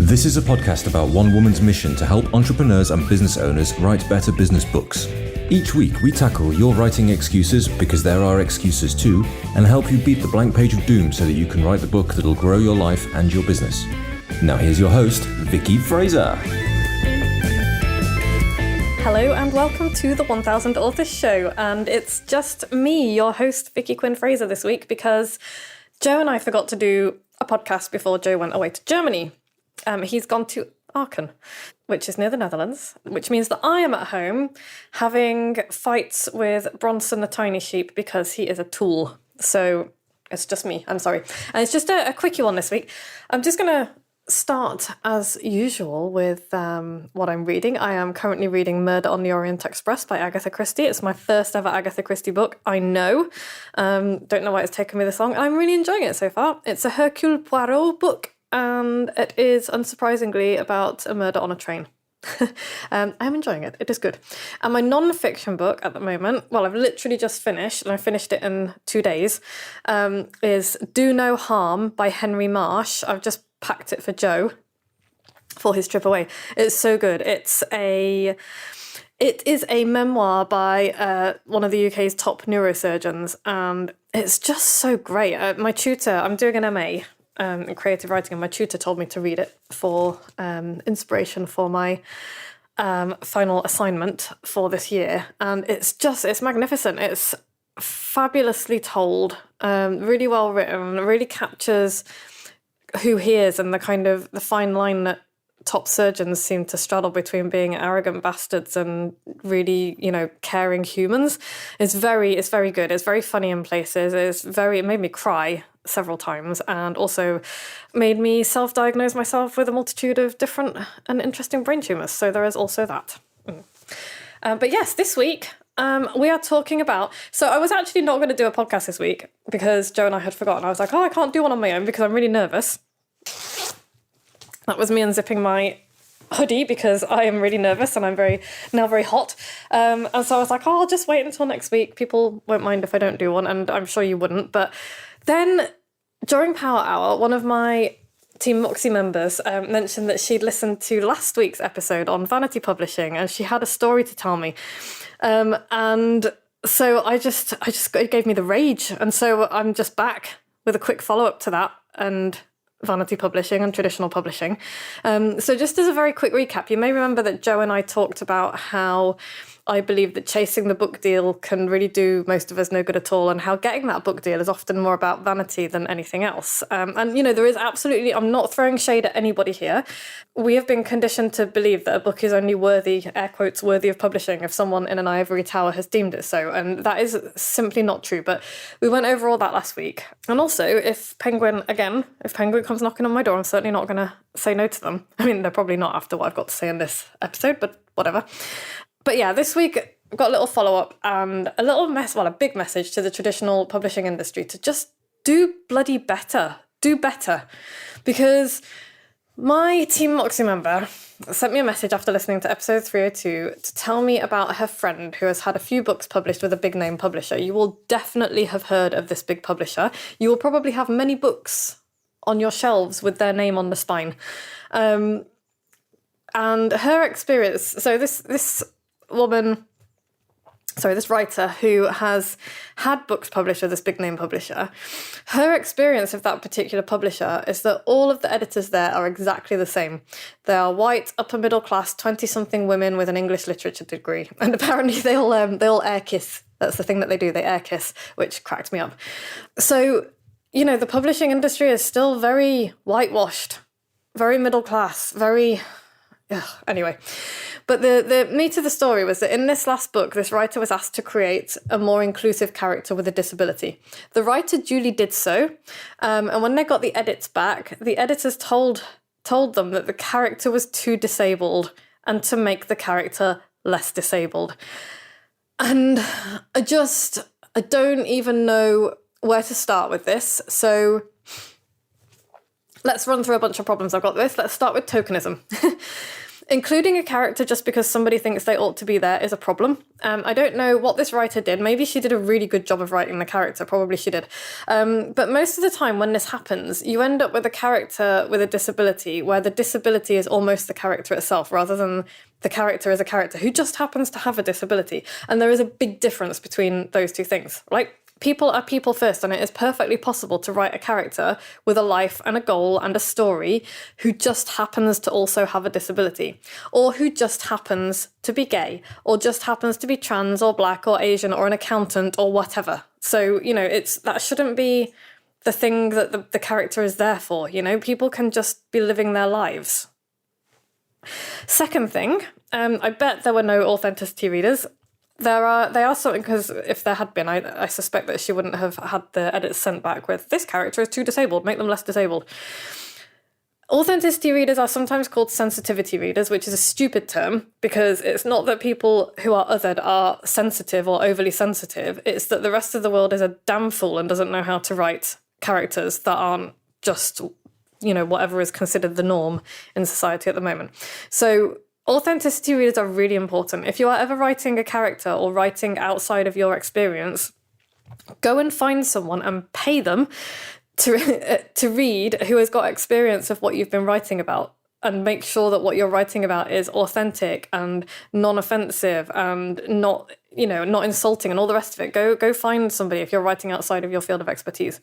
This is a podcast about one woman's mission to help entrepreneurs and business owners write better business books. Each week, we tackle your writing excuses, because there are excuses too, and help you beat the blank page of doom so that you can write the book that'll grow your life and your business. Now here's your host, Vicky Fraser. Hello and welcome to the 1000 Authors Show, and it's just me, your host, Vicky Quinn Fraser, this week, because Joe and I forgot to do a podcast before Joe went away to Germany. He's gone to Aachen, which is near the Netherlands, which means that I am at home having fights with Bronson the tiny sheep because he is a tool. So it's just me, I'm sorry. And it's just a quickie one this week. I'm just going to start, as usual, with what I'm reading. I am currently reading Murder on the Orient Express by Agatha Christie. It's my first ever Agatha Christie book, I know. Don't know why it's taken me this long. I'm really enjoying it so far. It's a Hercule Poirot book, and it is, unsurprisingly, about a murder on a train. I'm enjoying it. It is good. And my non-fiction book at the moment, well, I've literally just finished, and I finished it in 2 days, is Do No Harm by Henry Marsh. I've just packed it for Joe for his trip away. It's so good. It is a memoir by one of the UK's top neurosurgeons, and it's just so great. My tutor, I'm doing an MA in creative writing, and my tutor told me to read it for inspiration for my final assignment for this year, and it's magnificent. It's fabulously told, really well written, really captures who he is and the fine line that top surgeons seem to straddle between being arrogant bastards and really, caring humans. It's very good. It's very funny in places. It made me cry several times, and also made me self-diagnose myself with a multitude of different and interesting brain tumours. So there is also that. But yes, this week we are talking about... So I was actually not going to do a podcast this week because Joe and I had forgotten. I was like, I can't do one on my own because I'm really nervous. That was me unzipping my hoodie because I am really nervous and I'm very hot. And so I was like, I'll just wait until next week. People won't mind if I don't do one, and I'm sure you wouldn't. But then during Power Hour, one of my Team Moxie members mentioned that she'd listened to last week's episode on Vanity publishing, and she had a story to tell me. And so it gave me the rage. And so I'm just back with a quick follow-up to that and Vanity publishing and traditional publishing. So just as a very quick recap, you may remember that Joe and I talked about how I believe that chasing the book deal can really do most of us no good at all, and how getting that book deal is often more about vanity than anything else. And, there is absolutely, I'm not throwing shade at anybody here. We have been conditioned to believe that a book is only worthy, air quotes, worthy of publishing if someone in an ivory tower has deemed it so. And that is simply not true. But we went over all that last week. And also, if Penguin comes knocking on my door, I'm certainly not going to say no to them. I mean, they're probably not after what I've got to say in this episode, but whatever. But yeah, this week I've got a little follow-up and a big message to the traditional publishing industry to just do bloody better. Do better. Because my Team Moxie member sent me a message after listening to episode 302 to tell me about her friend who has had a few books published with a big name publisher. You will definitely have heard of this big publisher. You will probably have many books on your shelves with their name on the spine. And her experience, so this writer who has had books published with this big name publisher, her experience of that particular publisher is that all of the editors there are exactly the same. They are white, upper middle class, 20-something women with an English literature degree. And apparently they all air kiss. That's the thing that they do, they air kiss, which cracked me up. So, the publishing industry is still very whitewashed, very middle class, very... Anyway, but the meat of the story was that in this last book, this writer was asked to create a more inclusive character with a disability. The writer duly did so, and when they got the edits back, the editors told them that the character was too disabled and to make the character less disabled. And I don't even know where to start with this, so let's run through a bunch of problems I've got with this. Let's start with tokenism. Including a character just because somebody thinks they ought to be there is a problem. I don't know what this writer did. Maybe she did a really good job of writing the character. Probably she did. But most of the time when this happens, you end up with a character with a disability where the disability is almost the character itself rather than the character is a character who just happens to have a disability. And there is a big difference between those two things, right? People are people first, and it is perfectly possible to write a character with a life and a goal and a story who just happens to also have a disability, or who just happens to be gay, or just happens to be trans or black or Asian or an accountant or whatever. So, that shouldn't be the thing that the character is there for, People can just be living their lives. Second thing, I bet there were no authenticity readers. They are something, because if there had been, I suspect that she wouldn't have had the edits sent back with, this character is too disabled, make them less disabled. Authenticity readers are sometimes called sensitivity readers, which is a stupid term, because it's not that people who are othered are sensitive or overly sensitive, it's that the rest of the world is a damn fool and doesn't know how to write characters that aren't just, whatever is considered the norm in society at the moment. So authenticity readers are really important. If you are ever writing a character or writing outside of your experience, go and find someone and pay them to read who has got experience of what you've been writing about, and make sure that what you're writing about is authentic and non-offensive and not insulting and all the rest of it. Go find somebody if you're writing outside of your field of expertise.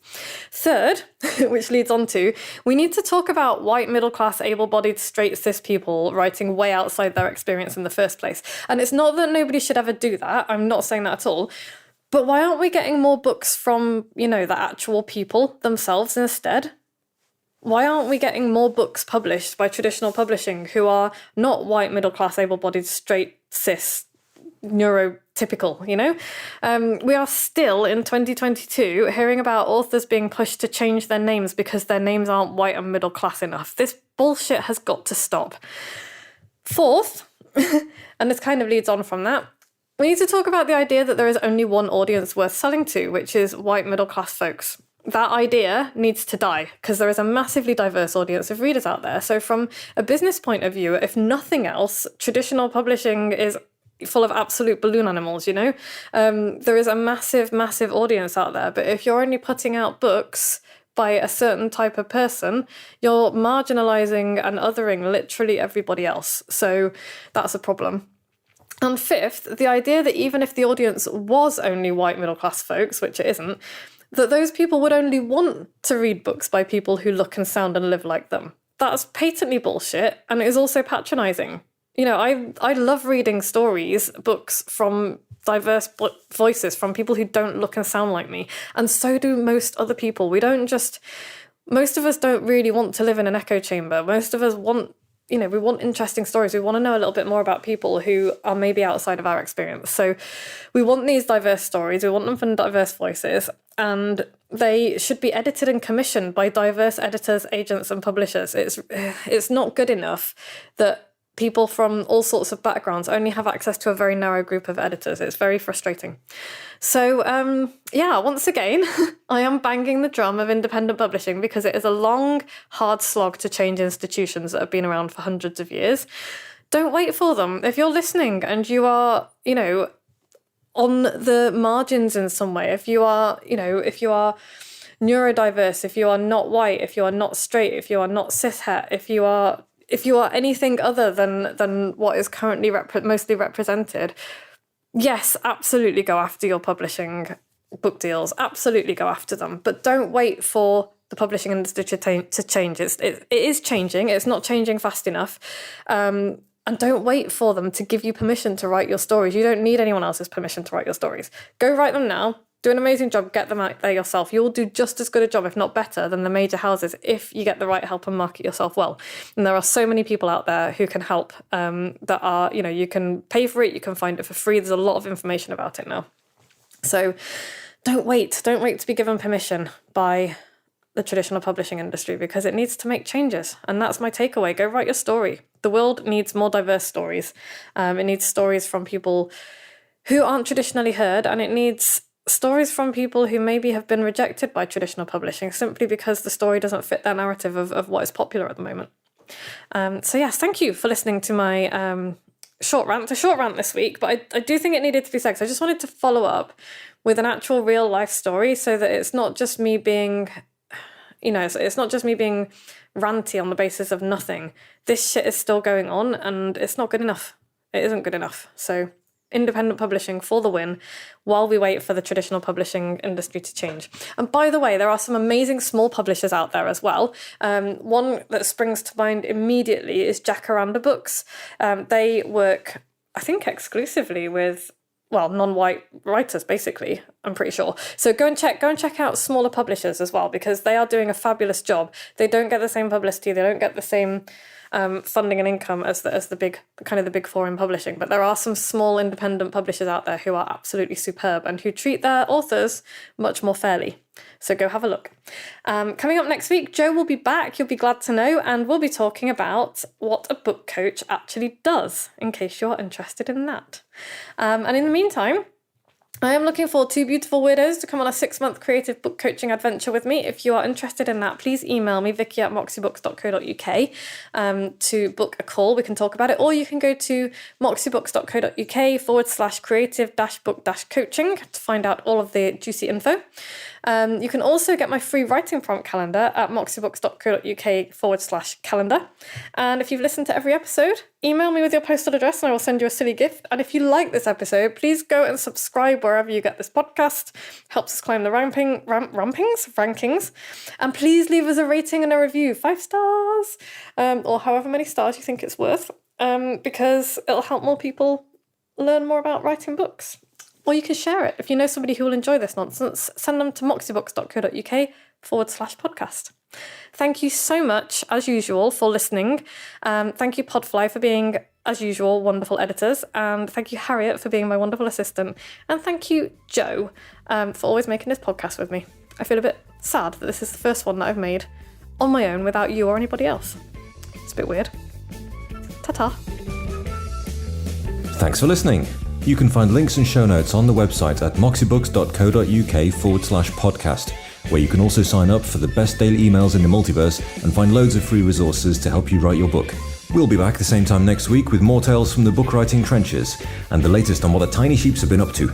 Third, which leads on to, we need to talk about white, middle-class, able-bodied, straight, cis people writing way outside their experience in the first place. And it's not that nobody should ever do that. I'm not saying that at all. But why aren't we getting more books from, the actual people themselves instead? Why aren't we getting more books published by traditional publishing who are not white, middle-class, able-bodied, straight, cis, neurotypical, We are still, in 2022, hearing about authors being pushed to change their names because their names aren't white and middle-class enough. This bullshit has got to stop. Fourth, and this kind of leads on from that, we need to talk about the idea that there is only one audience worth selling to, which is white, middle-class folks. That idea needs to die, because there is a massively diverse audience of readers out there. So from a business point of view, if nothing else, traditional publishing is full of absolute balloon animals, There is a massive, massive audience out there. But if you're only putting out books by a certain type of person, you're marginalising and othering literally everybody else. So that's a problem. And fifth, the idea that even if the audience was only white middle-class folks, which it isn't, that those people would only want to read books by people who look and sound and live like them. That's patently bullshit, and it is also patronising. I love reading books from diverse voices, from people who don't look and sound like me, and so do most other people. Most of us don't really want to live in an echo chamber. Most of us want, we want interesting stories. We want to know a little bit more about people who are maybe outside of our experience. So we want these diverse stories. We want them from diverse voices, and they should be edited and commissioned by diverse editors, agents, and publishers. It's not good enough that people from all sorts of backgrounds only have access to a very narrow group of editors. It's very frustrating. So, once again, I am banging the drum of independent publishing because it is a long, hard slog to change institutions that have been around for hundreds of years. Don't wait for them. If you're listening and you are, on the margins in some way, if you are neurodiverse, if you are not white, if you are not straight, if you are not cishet, if you are anything other than what is currently mostly represented, yes, absolutely go after your publishing book deals. Absolutely go after them. But don't wait for the publishing industry to change. It is changing. It's not changing fast enough. And don't wait for them to give you permission to write your stories. You don't need anyone else's permission to write your stories. Go write them now. Do an amazing job, get them out there yourself. You'll do just as good a job, if not better, than the major houses if you get the right help and market yourself well. And there are so many people out there who can help, that are, you can pay for it, you can find it for free. There's a lot of information about it now. So don't wait to be given permission by the traditional publishing industry, because it needs to make changes. And that's my takeaway. Go write your story. The world needs more diverse stories. It needs stories from people who aren't traditionally heard, and it needs stories from people who maybe have been rejected by traditional publishing simply because the story doesn't fit their narrative of what is popular at the moment. So yes, thank you for listening to my short rant. It's a short rant this week, but I do think it needed to be said. So I just wanted to follow up with an actual real life story so that it's not just me being, it's not just me being ranty on the basis of nothing. This shit is still going on and it's not good enough. It isn't good enough. So independent publishing for the win while we wait for the traditional publishing industry to change. And by the way, there are some amazing small publishers out there as well. One that springs to mind immediately is Jacaranda Books. They work, I think, exclusively with non-white writers, basically, I'm pretty sure. So go and check out smaller publishers as well, because they are doing a fabulous job. They don't get the same publicity, they don't get the same funding and income as the big four in publishing. But there are some small independent publishers out there who are absolutely superb and who treat their authors much more fairly. So go have a look. Coming up next week, Joe will be back, you'll be glad to know, and we'll be talking about what a book coach actually does, in case you're interested in that. And in the meantime, I am looking for two beautiful weirdos to come on a 6-month creative book coaching adventure with me. If you are interested in that, please email me, vicky@moxiebooks.co.uk, to book a call. We can talk about it. Or you can go to moxiebooks.co.uk/creative-book-coaching to find out all of the juicy info. You can also get my free writing prompt calendar at moxiebooks.co.uk/calendar. And if you've listened to every episode, email me with your postal address and I will send you a silly gift. And if you like this episode, please go and subscribe wherever you get this podcast. Helps us climb the rankings. And please leave us a rating and a review, 5 stars, or however many stars you think it's worth, because it'll help more people learn more about writing books. Or you can share it. If you know somebody who will enjoy this nonsense, send them to moxiebooks.co.uk/podcast. Thank you so much, as usual, for listening. Thank you, Podfly, for being, as usual, wonderful editors. And thank you, Harriet, for being my wonderful assistant. And thank you, Joe, for always making this podcast with me. I feel a bit sad that this is the first one that I've made on my own without you or anybody else. It's a bit weird. Ta-ta. Thanks for listening. You can find links and show notes on the website at moxiebooks.co.uk/podcast, where you can also sign up for the best daily emails in the multiverse and find loads of free resources to help you write your book. We'll be back the same time next week with more tales from the book writing trenches and the latest on what the tiny sheeps have been up to.